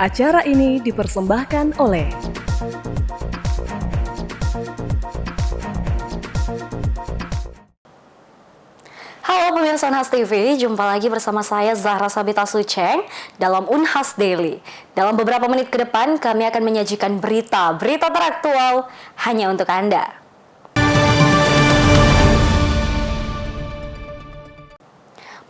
Acara ini dipersembahkan oleh Halo pemirsa Unhas TV, jumpa lagi bersama saya Zahra Sabita Suceng dalam Unhas Daily. Dalam beberapa menit ke depan kami akan menyajikan berita teraktual hanya untuk Anda.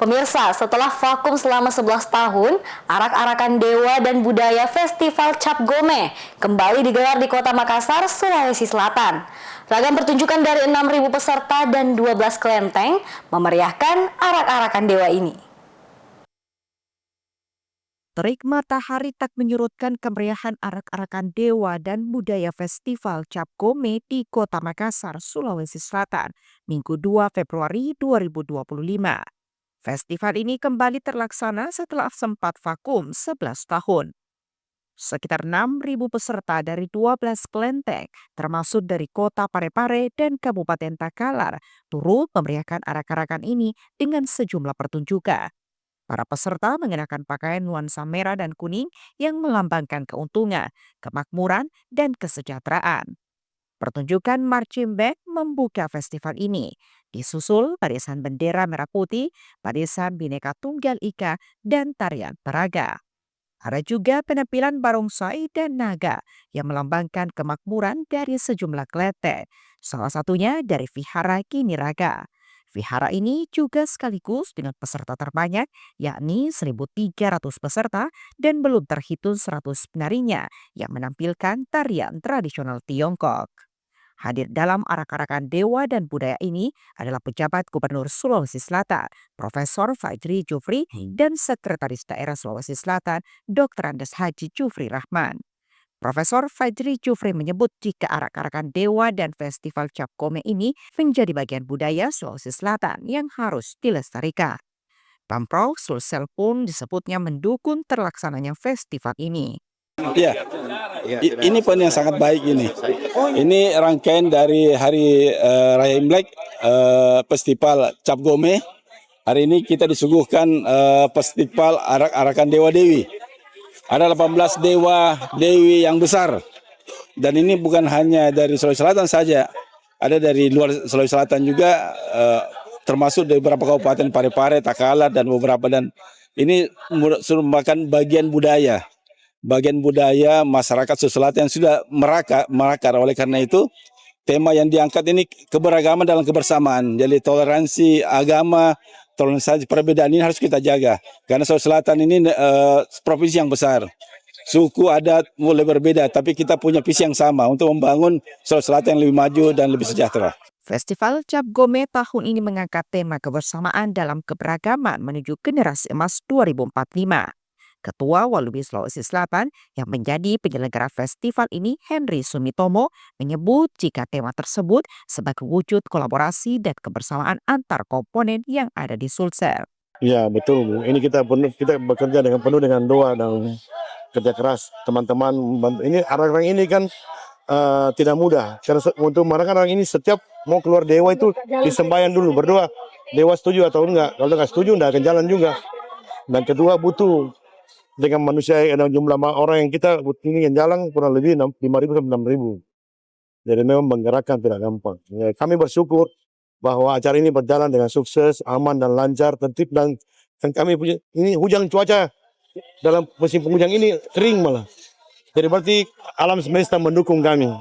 Pemirsa, setelah vakum selama 11 tahun, Arak-Arakan Dewa dan Budaya Festival Cap Gome kembali digelar di Kota Makassar, Sulawesi Selatan. Ragam pertunjukan dari 6.000 peserta dan 12 kelenteng memeriahkan Arak-Arakan Dewa ini. Terik matahari tak menyurutkan kemeriahan Arak-Arakan Dewa dan Budaya Festival Cap Gome di Kota Makassar, Sulawesi Selatan, Minggu 2 Februari 2025. Festival ini kembali terlaksana setelah sempat vakum 11 tahun. Sekitar 6.000 peserta dari 12 kelenteng, termasuk dari kota Parepare dan Kabupaten Takalar, turut memeriahkan arak-arakan ini dengan sejumlah pertunjukan. Para peserta mengenakan pakaian nuansa merah dan kuning yang melambangkan keuntungan, kemakmuran, dan kesejahteraan. Pertunjukan marching band membuka festival ini, disusul barisan bendera merah putih, barisan Bhinneka Tunggal Ika, dan tarian peraga. Ada juga penampilan barongsai dan naga yang melambangkan kemakmuran dari sejumlah kelenteng, salah satunya dari Vihara Kiniraga. Vihara ini juga sekaligus dengan peserta terbanyak, yakni 1.300 peserta dan belum terhitung 100 penarinya yang menampilkan tarian tradisional Tiongkok. Hadir dalam arak-arakan Dewa dan Budaya ini adalah pejabat Gubernur Sulawesi Selatan, Profesor Fajri Jufri, dan Sekretaris Daerah Sulawesi Selatan, Dr. Andes Haji Jufri Rahman. Profesor Fajri Jufri menyebut jika arak-arakan Dewa dan Festival Cap Gome ini menjadi bagian budaya Sulawesi Selatan yang harus dilestarikan. Pemprov Sulsel pun disebutnya mendukung terlaksananya festival ini. Ya, ini pun yang sangat baik ini. Ini rangkaian dari Hari Raya Imlek, Festival Cap Gome. Hari ini kita disuguhkan Festival Arak-Arakan Dewa Dewi. Ada 18 Dewa Dewi yang besar. Dan ini bukan hanya dari Sulawesi Selatan saja. Ada dari luar Sulawesi Selatan juga, termasuk dari beberapa kabupaten Parepare, Takalar, dan beberapa. Dan ini merupakan bagian budaya masyarakat Sulawesi Selatan yang sudah merakar. Oleh karena itu, tema yang diangkat ini keberagaman dalam kebersamaan. Jadi toleransi agama, toleransi perbedaan ini harus kita jaga. Karena Sulawesi Selatan ini provinsi yang besar. Suku adat mulai berbeda, tapi kita punya visi yang sama untuk membangun Sulawesi Selatan yang lebih maju dan lebih sejahtera. Festival Cap Gome tahun ini mengangkat tema kebersamaan dalam keberagaman menuju generasi emas 2045. Ketua Walubi Sulawesi Selatan yang menjadi penyelenggara festival ini, Henry Sumitomo, menyebut jika tema tersebut sebagai wujud kolaborasi dan kebersamaan antar komponen yang ada di Sulsel. Ya betul Bu, ini kita bekerja dengan penuh dengan doa dan kerja keras teman-teman. Ini orang-orang ini kan tidak mudah. Karena untuk orang ini setiap mau keluar dewa itu disembahyang dulu, berdoa. Dewa setuju atau enggak. Kalau enggak setuju enggak akan jalan juga. Dan kedua butuh dengan manusia yang jumlah orang yang kita ini yang jalan kurang lebih 5.000 sampai 6.000. Jadi memang menggerakkan tidak gampang. Ya, kami bersyukur bahwa acara ini berjalan dengan sukses, aman dan lancar, tertib dan kami punya ini hujan cuaca dalam musim penghujan ini kering malah. Jadi berarti alam semesta mendukung kami.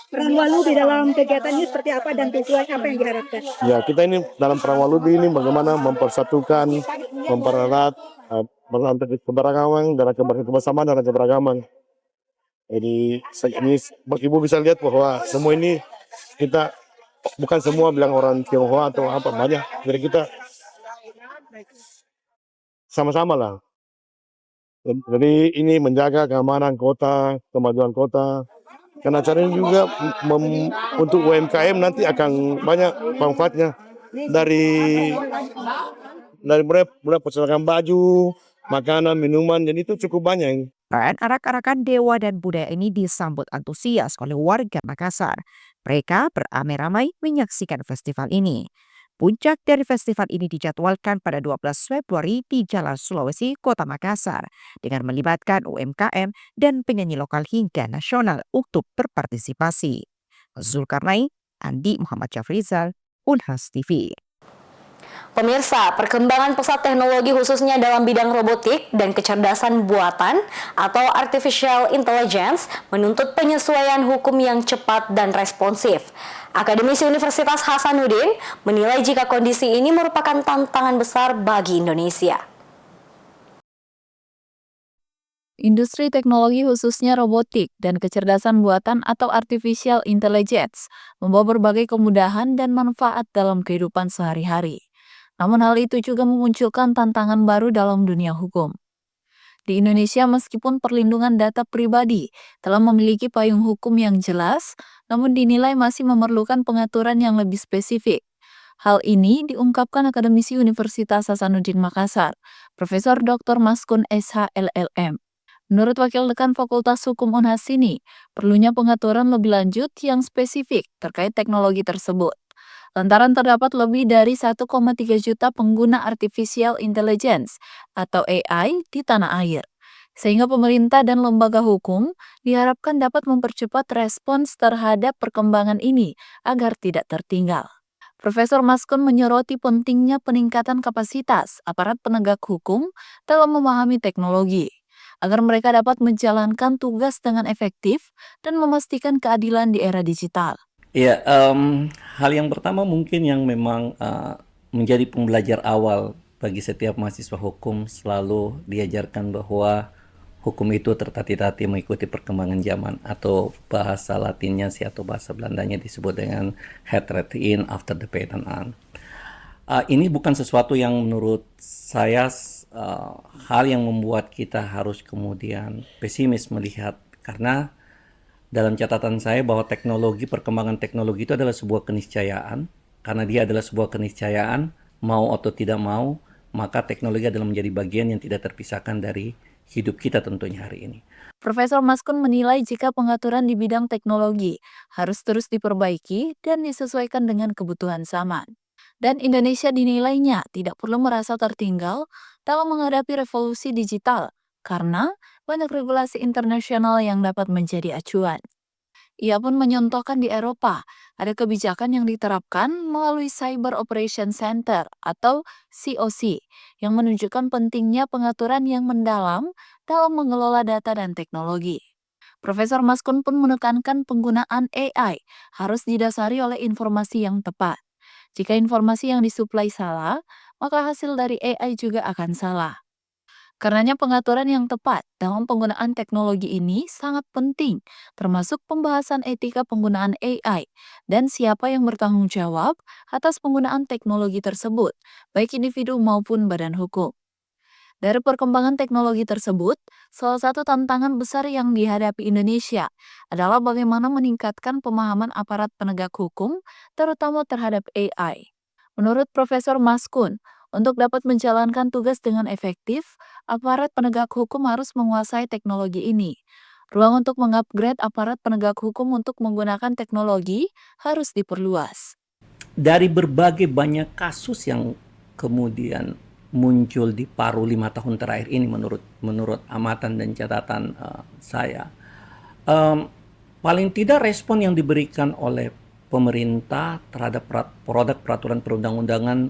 Peran Walubi dalam kegiatan ini seperti apa dan tujuan apa yang diharapkan? Ya, kita ini dalam peran Walubi ini bagaimana mempersatukan, mempererat keberagaman dan kebersamaan dan keberagaman. Jadi ini Ibu bisa lihat bahwa semua ini kita bukan semua bilang orang Tionghoa atau apa, banyak. Jadi kita sama-sama lah. Jadi ini menjaga keamanan kota, kemajuan kota. Karena acara ini juga untuk UMKM nanti akan banyak manfaatnya dari mulai percetakan baju, makanan, minuman, jadi itu cukup banyak. Perayaan arak-arakan Dewa dan Budaya ini disambut antusias oleh warga Makassar. Mereka beramai-ramai menyaksikan festival ini. Puncak dari festival ini dijadwalkan pada 12 Februari di Jalan Sulawesi, Kota Makassar, dengan melibatkan UMKM dan penyanyi lokal hingga nasional untuk berpartisipasi. Zulkarnain, Andi Muhammad Syafrizal, Unhas TV. Pemirsa, perkembangan pesat teknologi khususnya dalam bidang robotik dan kecerdasan buatan atau artificial intelligence menuntut penyesuaian hukum yang cepat dan responsif. Akademisi Universitas Hasanuddin menilai jika kondisi ini merupakan tantangan besar bagi Indonesia. Industri teknologi khususnya robotik dan kecerdasan buatan atau artificial intelligence membawa berbagai kemudahan dan manfaat dalam kehidupan sehari-hari. Namun hal itu juga memunculkan tantangan baru dalam dunia hukum. Di Indonesia, meskipun perlindungan data pribadi telah memiliki payung hukum yang jelas, namun dinilai masih memerlukan pengaturan yang lebih spesifik. Hal ini diungkapkan akademisi Universitas Hasanuddin Makassar, Profesor Dr. Maskun SH LLM. Menurut Wakil Dekan Fakultas Hukum Unhas ini, perlunya pengaturan lebih lanjut yang spesifik terkait teknologi tersebut. Lantaran terdapat lebih dari 1,3 juta pengguna artificial intelligence atau AI di tanah air. Sehingga pemerintah dan lembaga hukum diharapkan dapat mempercepat respons terhadap perkembangan ini agar tidak tertinggal. Profesor Maskun menyoroti pentingnya peningkatan kapasitas aparat penegak hukum dalam memahami teknologi, agar mereka dapat menjalankan tugas dengan efektif dan memastikan keadilan di era digital. Ya, hal yang pertama mungkin yang memang menjadi pembelajar awal bagi setiap mahasiswa hukum selalu diajarkan bahwa hukum itu tertati-tati mengikuti perkembangan zaman, atau bahasa Latinnya atau bahasa Belandanya disebut dengan het redt in after the patent aan. Ini bukan sesuatu yang menurut saya hal yang membuat kita harus kemudian pesimis melihat, karena dalam catatan saya bahwa perkembangan teknologi itu adalah sebuah keniscayaan. Karena dia adalah sebuah keniscayaan, mau atau tidak mau, maka teknologi adalah menjadi bagian yang tidak terpisahkan dari hidup kita tentunya hari ini. Profesor Maskun menilai jika pengaturan di bidang teknologi harus terus diperbaiki dan disesuaikan dengan kebutuhan zaman. Dan Indonesia dinilainya tidak perlu merasa tertinggal dalam menghadapi revolusi digital, karena banyak regulasi internasional yang dapat menjadi acuan. Ia pun menyontohkan di Eropa, ada kebijakan yang diterapkan melalui Cyber Operation Center atau COC, yang menunjukkan pentingnya pengaturan yang mendalam dalam mengelola data dan teknologi. Profesor Maskun pun menekankan penggunaan AI harus didasari oleh informasi yang tepat. Jika informasi yang disuplai salah, maka hasil dari AI juga akan salah. Karenanya pengaturan yang tepat dalam penggunaan teknologi ini sangat penting, termasuk pembahasan etika penggunaan AI dan siapa yang bertanggung jawab atas penggunaan teknologi tersebut, baik individu maupun badan hukum. Dari perkembangan teknologi tersebut, salah satu tantangan besar yang dihadapi Indonesia adalah bagaimana meningkatkan pemahaman aparat penegak hukum, terutama terhadap AI. Menurut Profesor Maskun, untuk dapat menjalankan tugas dengan efektif, aparat penegak hukum harus menguasai teknologi ini. Ruang untuk mengupgrade aparat penegak hukum untuk menggunakan teknologi harus diperluas. Dari berbagai banyak kasus yang kemudian muncul di paruh 5 tahun terakhir ini menurut amatan dan catatan saya, paling tidak respon yang diberikan oleh pemerintah terhadap produk peraturan perundang-undangan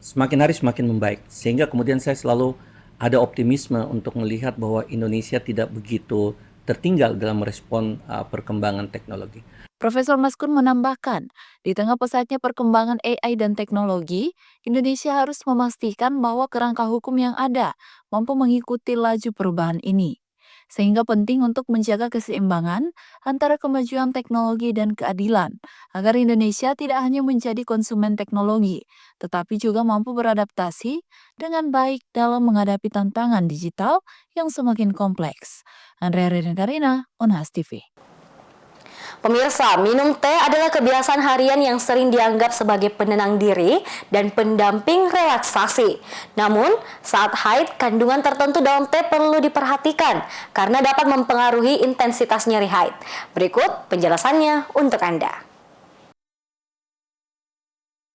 semakin hari semakin membaik, sehingga kemudian saya selalu ada optimisme untuk melihat bahwa Indonesia tidak begitu tertinggal dalam merespon perkembangan teknologi. Profesor Maskun menambahkan, di tengah pesatnya perkembangan AI dan teknologi, Indonesia harus memastikan bahwa kerangka hukum yang ada mampu mengikuti laju perubahan ini. Sehingga penting untuk menjaga keseimbangan antara kemajuan teknologi dan keadilan, agar Indonesia tidak hanya menjadi konsumen teknologi, tetapi juga mampu beradaptasi dengan baik dalam menghadapi tantangan digital yang semakin kompleks. Andrea Karina, Unhas TV. Pemirsa, minum teh adalah kebiasaan harian yang sering dianggap sebagai penenang diri dan pendamping relaksasi. Namun, saat haid, kandungan tertentu dalam teh perlu diperhatikan karena dapat mempengaruhi intensitas nyeri haid. Berikut penjelasannya untuk Anda.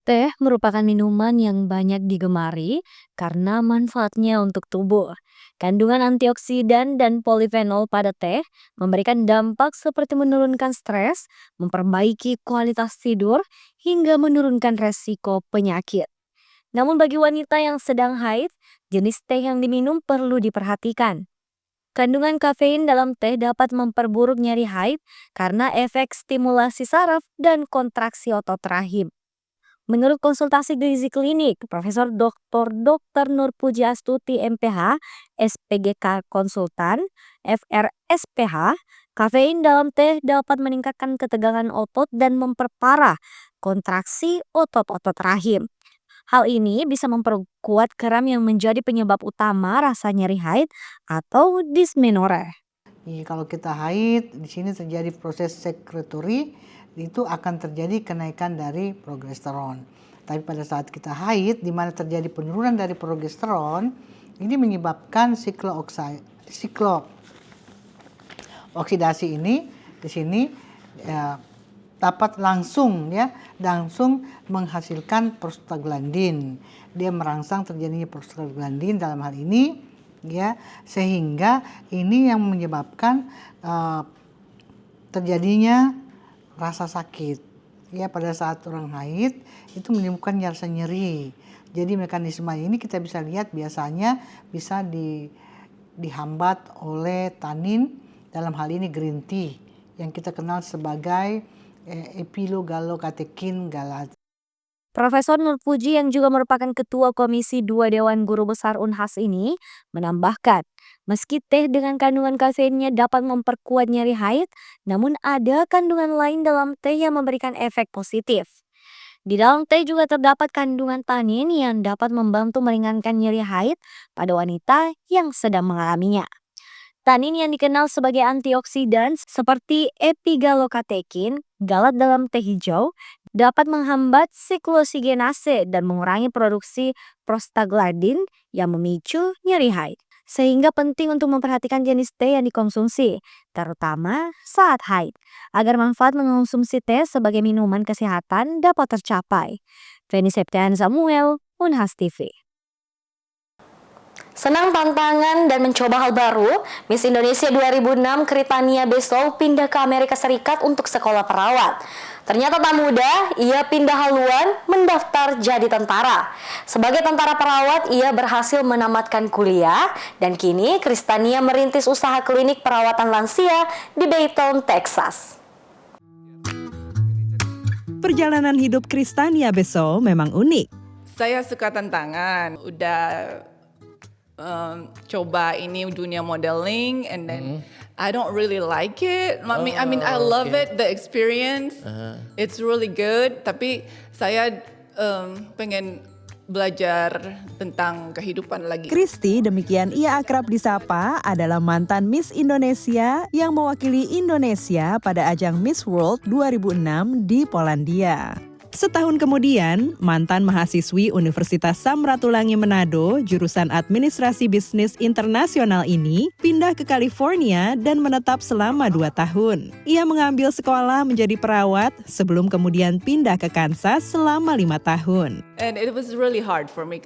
Teh merupakan minuman yang banyak digemari karena manfaatnya untuk tubuh. Kandungan antioksidan dan polifenol pada teh memberikan dampak seperti menurunkan stres, memperbaiki kualitas tidur, hingga menurunkan resiko penyakit. Namun bagi wanita yang sedang haid, jenis teh yang diminum perlu diperhatikan. Kandungan kafein dalam teh dapat memperburuk nyeri haid karena efek stimulasi saraf dan kontraksi otot rahim. Menurut konsultasi gizi klinik, Profesor Dr. Nur Puji Astuti MPH, SPGK Konsultan, FRSPH, kafein dalam teh dapat meningkatkan ketegangan otot dan memperparah kontraksi otot-otot rahim. Hal ini bisa memperkuat kram yang menjadi penyebab utama rasa nyeri haid atau dysmenorrhea. Kalau kita haid, di sini terjadi proses sekretori, itu akan terjadi kenaikan dari progesteron. Tapi pada saat kita haid, di mana terjadi penurunan dari progesteron, ini menyebabkan oksidasi ini di sini dapat langsung menghasilkan prostaglandin. Dia merangsang terjadinya prostaglandin dalam hal ini, sehingga ini yang menyebabkan terjadinya rasa sakit. Pada saat orang haid itu menimbulkan rasa nyeri. Jadi mekanisme ini kita bisa lihat biasanya bisa dihambat oleh tanin, dalam hal ini green tea yang kita kenal sebagai epilogalokatekin galate. Profesor Nur Puji yang juga merupakan Ketua Komisi 2 Dewan Guru Besar Unhas ini menambahkan, meski teh dengan kandungan kafeinnya dapat memperkuat nyeri haid, namun ada kandungan lain dalam teh yang memberikan efek positif. Di dalam teh juga terdapat kandungan tanin yang dapat membantu meringankan nyeri haid pada wanita yang sedang mengalaminya. Tanin yang dikenal sebagai antioksidan seperti epigalokatekin, galat dalam teh hijau, dapat menghambat siklosigenase dan mengurangi produksi prostaglandin yang memicu nyeri haid. Sehingga penting untuk memperhatikan jenis teh yang dikonsumsi, terutama saat haid, agar manfaat mengonsumsi teh sebagai minuman kesehatan dapat tercapai. Feni Septian Samuel, Unhas TV. Senang tantangan dan mencoba hal baru, Miss Indonesia 2006 Critania Besol pindah ke Amerika Serikat untuk sekolah perawat. Ternyata tak mudah, ia pindah haluan mendaftar jadi tentara. Sebagai tentara perawat, ia berhasil menamatkan kuliah dan kini Cristania merintis usaha klinik perawatan lansia di Baytown, Texas. Perjalanan hidup Cristania Besol memang unik. Saya suka tantangan, udah coba ini dunia modeling and then I don't really like it. I mean I love it, the experience. It's really good, tapi saya pengen belajar tentang kehidupan lagi. Kristi, demikian ia akrab disapa, adalah mantan Miss Indonesia yang mewakili Indonesia pada ajang Miss World 2006 di Polandia. Setahun kemudian, mantan mahasiswi Universitas Samratulangi Manado, jurusan Administrasi Bisnis Internasional ini pindah ke California dan menetap selama 2 tahun. Ia mengambil sekolah menjadi perawat sebelum kemudian pindah ke Kansas selama 5 tahun. And it was really hard for me,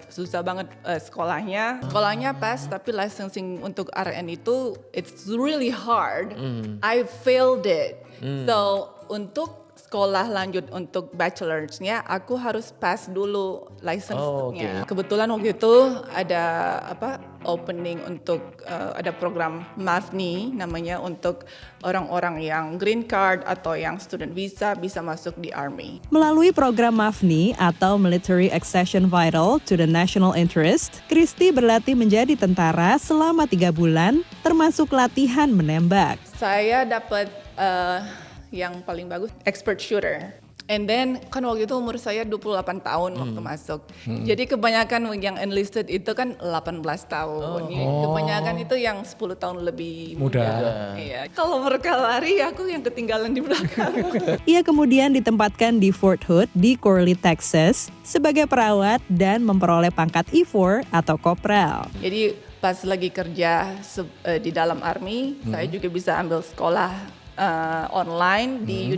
susah banget sekolahnya. Sekolahnya pas, tapi licensing untuk RN itu, it's really hard. I failed it. So, untuk sekolah lanjut untuk bachelor's-nya, aku harus pass dulu license-nya. Kebetulan waktu itu ada opening untuk ada program MAFNI namanya, untuk orang-orang yang green card atau yang student visa bisa masuk di Army. Melalui program MAFNI atau Military Accession Vital to the National Interest, Kristi berlatih menjadi tentara selama 3 bulan, termasuk latihan menembak. Saya dapat yang paling bagus expert shooter. And then kan waktu itu umur saya 28 tahun waktu masuk. Jadi kebanyakan yang enlisted itu kan 18 tahun. Kebanyakan itu yang 10 tahun lebih muda. Iya. Kalau mereka lari, aku yang ketinggalan di belakang. Ia kemudian ditempatkan di Fort Hood di Corley, Texas sebagai perawat dan memperoleh pangkat E4 atau kopral. Jadi pas lagi kerja di dalam Army, saya juga bisa ambil sekolah online di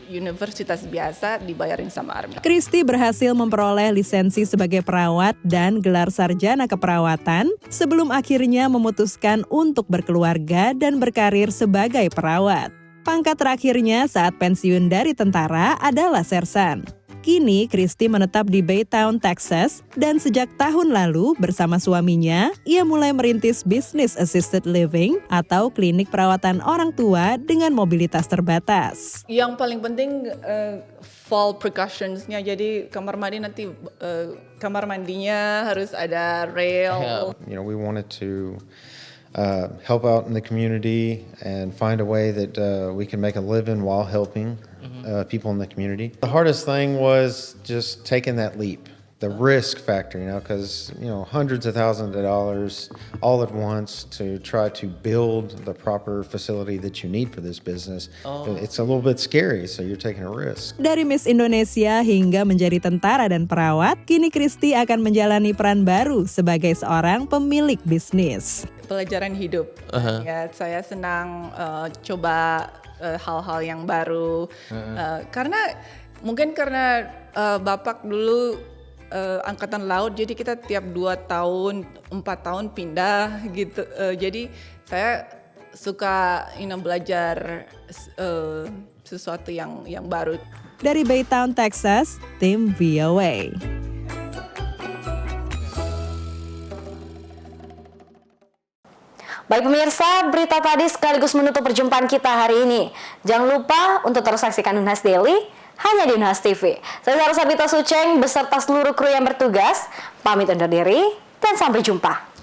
universitas biasa dibayarin sama Army. Kristi berhasil memperoleh lisensi sebagai perawat dan gelar sarjana keperawatan sebelum akhirnya memutuskan untuk berkeluarga dan berkarir sebagai perawat. Pangkat terakhirnya saat pensiun dari tentara adalah sersan. Kini Kristi menetap di Baytown, Texas, dan sejak tahun lalu bersama suaminya, ia mulai merintis bisnis assisted living atau klinik perawatan orang tua dengan mobilitas terbatas. Yang paling penting fall precautions-nya, jadi kamar mandi nanti kamar mandinya harus ada rail. You know, we wanted to help out in the community and find a way that we can make a living while helping people in the community. The hardest thing was just taking that leap, the risk factor, you know, because, you know, hundreds of thousands of dollars all at once to try to build the proper facility that you need for this business. It's a little bit scary, so you're taking a risk. Dari Miss Indonesia hingga menjadi tentara dan perawat, kini Kristi akan menjalani peran baru sebagai seorang pemilik bisnis. Pelajaran hidup. Ya, saya senang coba hal-hal yang baru. Karena Bapak dulu angkatan laut, jadi kita tiap 2 tahun, 4 tahun pindah gitu. Jadi saya suka belajar sesuatu yang baru. Dari Baytown, Texas, tim VOA. Baik pemirsa, berita tadi sekaligus menutup perjumpaan kita hari ini. Jangan lupa untuk terus saksikan Unhas Daily hanya di Unhas TV. Saya Sarah Sabita Suceng beserta seluruh kru yang bertugas, pamit undur diri dan sampai jumpa.